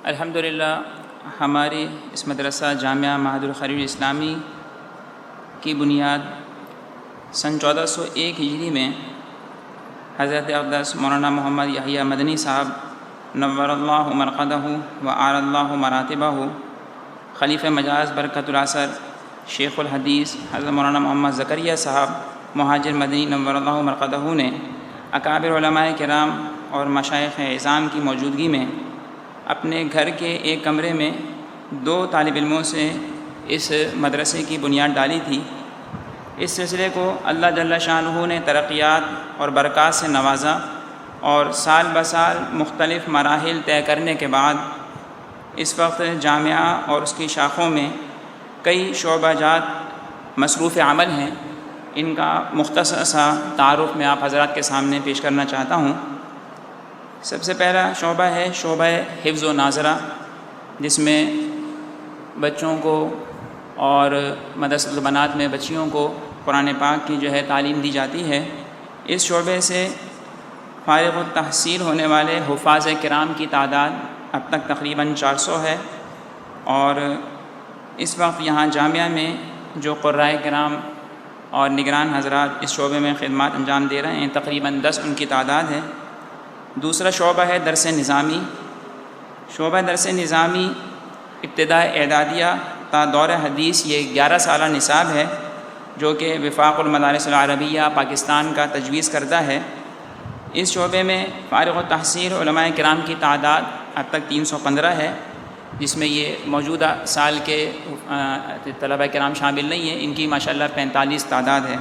الحمدللہ ہماری اس مدرسہ جامعہ معہد الخلیل اسلامی کی بنیاد سن 1401 ہجری میں حضرت اقدس مولانا محمد یحییٰ مدنی صاحب نور اللہ مرقدہ و اعلی اللہ مراتبہ خلیفہ مجاز برکت الاثر شیخ الحدیث حضرت مولانا محمد زکریا صاحب مہاجر مدنی نور اللہ مرقدہ نے اکابر علماء کرام اور مشائخ اعظام کی موجودگی میں اپنے گھر کے ایک کمرے میں 2 طالب علموں سے اس مدرسے کی بنیاد ڈالی تھی۔ اس سلسلے کو اللہ جل شانہ نے ترقیات اور برکات سے نوازا اور سال بسال مختلف مراحل طے کرنے کے بعد اس وقت جامعہ اور اس کی شاخوں میں کئی شعبہ جات مصروف عمل ہیں۔ ان کا مختصر سا تعارف میں آپ حضرات کے سامنے پیش کرنا چاہتا ہوں۔ سب سے پہلا شعبہ ہے شعبہ حفظ و ناظرہ، جس میں بچوں کو اور مدرسۃ البنات میں بچیوں کو قرآن پاک کی تعلیم دی جاتی ہے۔ اس شعبے سے فارغ التحصیل ہونے والے حفاظ کرام کی تعداد اب تک تقریباً 400 ہے، اور اس وقت یہاں جامعہ میں جو قرائے کرام اور نگران حضرات اس شعبے میں خدمات انجام دے رہے ہیں تقریباً 10 ان کی تعداد ہے۔ دوسرا شعبہ ہے درس نظامی۔ شعبہ درس نظامی ابتداء اعدادیہ تا دور حدیث یہ 11 سالہ نصاب ہے، جو کہ وفاق المدارس العربیہ پاکستان کا تجویز کردہ ہے۔ اس شعبے میں فارغ التحصیل علماء کرام کی تعداد اب تک 315 ہے، جس میں یہ موجودہ سال کے طلبہ کرام شامل نہیں ہیں۔ ان کی ماشاءاللہ 45 تعداد ہے۔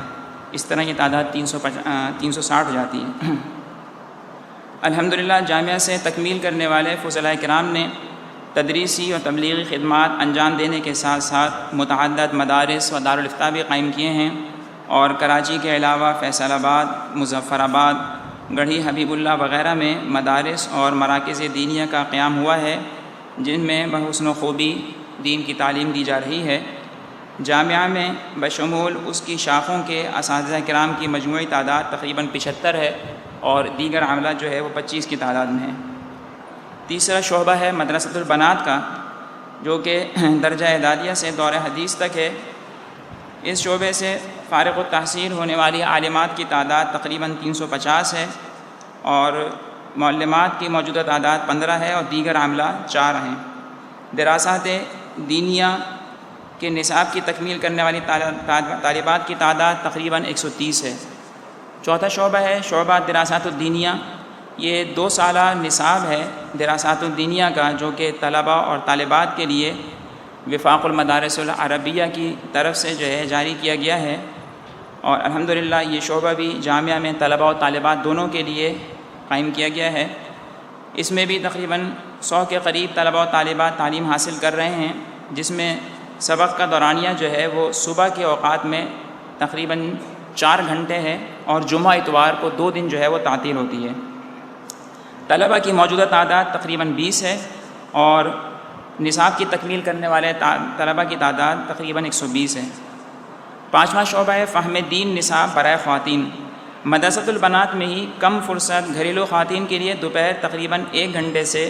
اس طرح یہ تعداد 360 ہو جاتی ہے۔ الحمدللہ جامعہ سے تکمیل کرنے والے فضلاء کرام نے تدریسی اور تبلیغی خدمات انجام دینے کے ساتھ ساتھ متعدد مدارس و دارالافتاء بھی قائم کیے ہیں، اور کراچی کے علاوہ فیصل آباد، مظفر آباد، گڑھی حبیب اللہ وغیرہ میں مدارس اور مراکز دینیہ کا قیام ہوا ہے، جن میں بحسن و خوبی دین کی تعلیم دی جا رہی ہے۔ جامعہ میں بشمول اس کی شاخوں کے اساتذہ کرام کی مجموعی تعداد تقریباً 75 ہے، اور دیگر عاملہ وہ 25 کی تعداد میں ہے۔ تیسرا شعبہ ہے مدرسۃ البنات کا، جو کہ درجہ اعدادیہ سے دور حدیث تک ہے۔ اس شعبے سے فارغ التحصیل ہونے والی عالمات کی تعداد تقریباً 350 ہے، اور معلمات کی موجودہ تعداد 15 ہے، اور دیگر عاملہ 4 ہیں۔ دراسات دینیہ کے نصاب کی تکمیل کرنے والی طالبات کی تعداد تقریباً 130 ہے۔ چوتھا شعبہ ہے شعبہ دراسات الدینیہ۔ یہ 2 سالہ نصاب ہے دراسات الدینیہ کا، جو کہ طلباء اور طالبات کے لیے وفاق المدارس العربیہ کی طرف سے جاری کیا گیا ہے، اور الحمدللہ یہ شعبہ بھی جامعہ میں طلباء اور طالبات دونوں کے لیے قائم کیا گیا ہے۔ اس میں بھی تقریباً 100 کے قریب طلباء اور طالبات تعلیم حاصل کر رہے ہیں، جس میں سبق کا دورانیہ وہ صبح کے اوقات میں تقریباً 4 گھنٹے ہے، اور جمعہ اتوار کو 2 دن وہ تعطیل ہوتی ہے۔ طلبہ کی موجودہ تعداد تقریباً 20 ہے، اور نصاب کی تکمیل کرنے والے طلبہ کی تعداد تقریباً 120 ہے۔ پانچواں شعبہ ہے فہم دین نصاب برائے خواتین۔ مدرسۃ البنات میں ہی کم فرصت گھریلو خواتین کے لیے دوپہر تقریباً 1 گھنٹے سے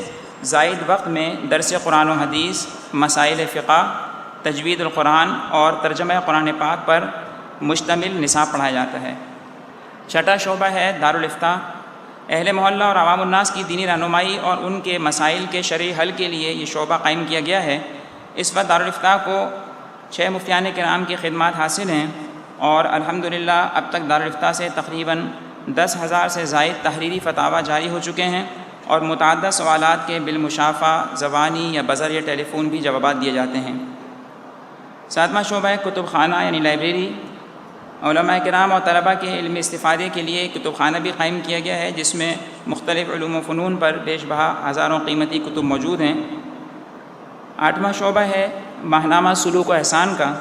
زائد وقت میں درس قرآن و حدیث، مسائل فقہ، تجوید القرآن اور ترجمہ قرآن پاک پر مشتمل نصاب پڑھایا جاتا ہے۔ چھٹا شعبہ ہے دارالافتاء۔ اہل محلہ اور عوام الناس کی دینی رہنمائی اور ان کے مسائل کے شرعی حل کے لیے یہ شعبہ قائم کیا گیا ہے۔ اس وقت دارالافتاء کو 6 مفتیان کرام کی خدمات حاصل ہیں، اور الحمدللہ اب تک دارالافتاء سے تقریباً 10,000 سے زائد تحریری فتاویٰ جاری ہو چکے ہیں، اور متعدد سوالات کے بالمشافہ زبانی یا بذریعہ ٹیلی فون بھی جوابات دیے جاتے ہیں۔ 7واں شعبہ ہے کتب خانہ یعنی لائبریری۔ علماء کرام اور طلباء کے علمی استفادے کے لیے کتب خانہ بھی قائم کیا گیا ہے، جس میں مختلف علوم و فنون پر بیش بہا ہزاروں قیمتی کتب موجود ہیں۔ 8واں شعبہ ہے ماہنامہ سلوک و احسان کا۔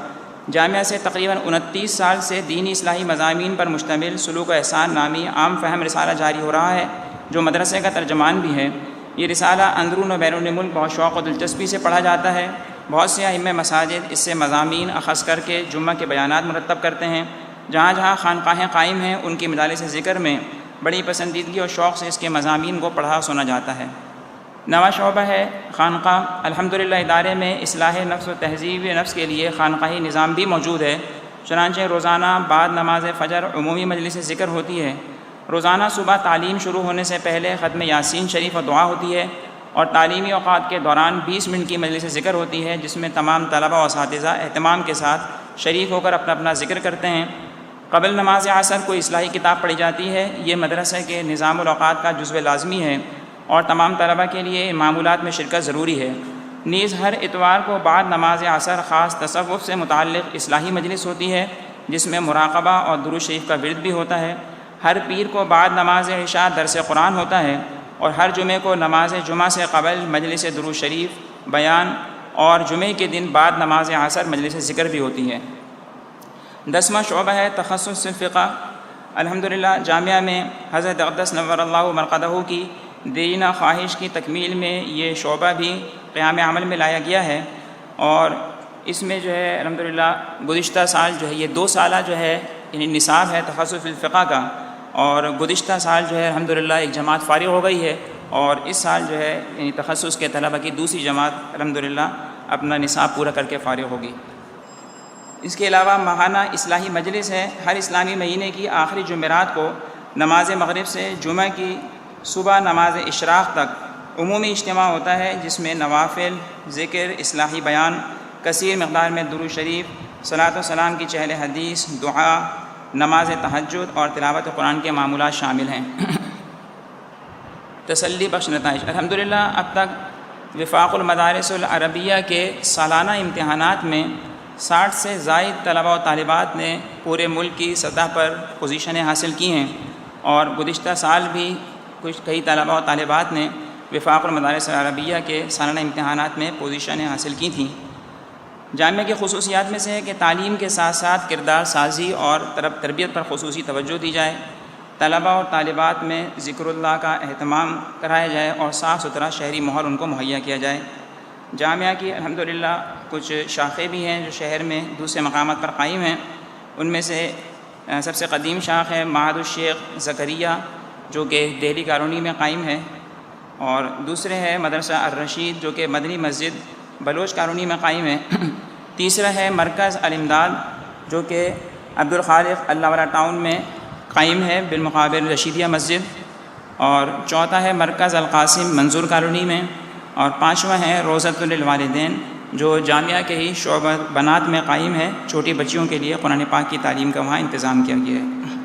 جامعہ سے تقریباً 29 سال سے دینی اصلاحی مضامین پر مشتمل سلوک و احسان نامی عام فہم رسالہ جاری ہو رہا ہے، جو مدرسے کا ترجمان بھی ہے۔ یہ رسالہ اندرون و بیرون ملک بہت شوق و دلچسپی سے پڑھا جاتا ہے۔ بہت سے ائمہ مساجد اس سے مضامین اخذ کر کے جمعہ کے بیانات مرتب کرتے ہیں۔ جہاں جہاں خانقاہیں قائم ہیں، ان کی مجالس ذکر میں بڑی پسندیدگی اور شوق سے اس کے مضامین کو پڑھا سنا جاتا ہے۔ نواں شعبہ ہے خانقاہ۔ الحمدللہ ادارے میں اصلاح نفس و تہذیب نفس کے لیے خانقاہی نظام بھی موجود ہے، چنانچہ روزانہ بعد نماز فجر عمومی مجلس ذکر ہوتی ہے۔ روزانہ صبح تعلیم شروع ہونے سے پہلے ختم یاسین شریف و دعا ہوتی ہے، اور تعلیمی اوقات کے دوران 20 منٹ کی مجلس ذکر ہوتی ہے، جس میں تمام طلبہ و اساتذہ اہتمام کے ساتھ شریک ہو کر اپنا اپنا ذکر کرتے ہیں۔ قبل نماز عصر کوئی اصلاحی کتاب پڑھی جاتی ہے، یہ مدرسہ کے نظام الاوقات کا جزو لازمی ہے اور تمام طلبہ کے لیے معمولات میں شرکت ضروری ہے۔ نیز ہر اتوار کو بعد نماز عصر خاص تصوف سے متعلق اصلاحی مجلس ہوتی ہے، جس میں مراقبہ اور درود شریف کا ورد بھی ہوتا ہے۔ ہر پیر کو بعد نماز عشاء درس قرآن ہوتا ہے، اور ہر جمعے کو نماز جمعہ سے قبل مجلس درود شریف بیان، اور جمعے کے دن بعد نماز عصر مجلس ذکر بھی ہوتی ہے۔ 10واں شعبہ ہے تخصص فقہ۔ الحمدللہ جامعہ میں حضرت اقدس نور اللہ مرقدہ کی دیرینہ خواہش کی تکمیل میں یہ شعبہ بھی قیام عمل میں لایا گیا ہے، اور اس میں جو ہے الحمدللہ گزشتہ سال جو ہے یہ 2 سالہ جو ہے یعنی نصاب ہے تخصص الفقہ کا، اور گزشتہ سال جو ہے الحمدللہ ایک جماعت فارغ ہو گئی ہے، اور اس سال جو ہے یعنی تخصص کے طلبہ کی دوسری جماعت الحمدللہ اپنا نصاب پورا کر کے فارغ ہوگی۔ اس کے علاوہ ماہانہ اصلاحی مجلس ہے۔ ہر اسلامی مہینے کی آخری جمعرات کو نماز مغرب سے جمعہ کی صبح نماز اشراق تک عمومی اجتماع ہوتا ہے، جس میں نوافل، ذکر، اصلاحی بیان، کثیر مقدار میں درود شریف، صلاۃ و سلام کی چہل حدیث، دعا، نماز تہجد اور تلاوت قرآن کے معمولات شامل ہیں۔ تسلی بخش نتائج۔ الحمدللہ اب تک وفاق المدارس العربیہ کے سالانہ امتحانات میں 60 سے زائد طلبہ و طالبات نے پورے ملک کی سطح پر پوزیشنیں حاصل کی ہیں، اور گزشتہ سال بھی کئی طلبہ و طالبات نے وفاق المدارس العربیہ کے سالانہ امتحانات میں پوزیشنیں حاصل کی تھیں۔ جامعہ کی خصوصیات میں سے ہے کہ تعلیم کے ساتھ ساتھ کردار سازی اور تربیت پر خصوصی توجہ دی جائے، طلبہ اور طالبات میں ذکر اللہ کا اہتمام کرایا جائے، اور صاف ستھرا شہری ماحول ان کو مہیا کیا جائے۔ جامعہ کی الحمدللہ کچھ شاخیں بھی ہیں جو شہر میں دوسرے مقامات پر قائم ہیں۔ ان میں سے سب سے قدیم شاخ ہے معہد الشیخ زکریا، جو کہ دہلی کالونی میں قائم ہے، اور دوسرے ہے مدرسہ الرشید جو کہ مدنی مسجد بلوچ کالونی میں قائم ہے۔ تیسرا ہے مرکز الامداد جو کہ عبدالخالق اللہ والا ٹاؤن میں قائم ہے بالمقابل رشیدیہ مسجد، اور چوتھا ہے مرکز القاسم منظور کالونی میں، اور پانچواں ہے روضۃ للوالدین جو جامعہ کے ہی شعبہ بنات میں قائم ہے۔ چھوٹی بچیوں کے لیے قرآن پاک کی تعلیم کا وہاں انتظام کیا گیا ہے۔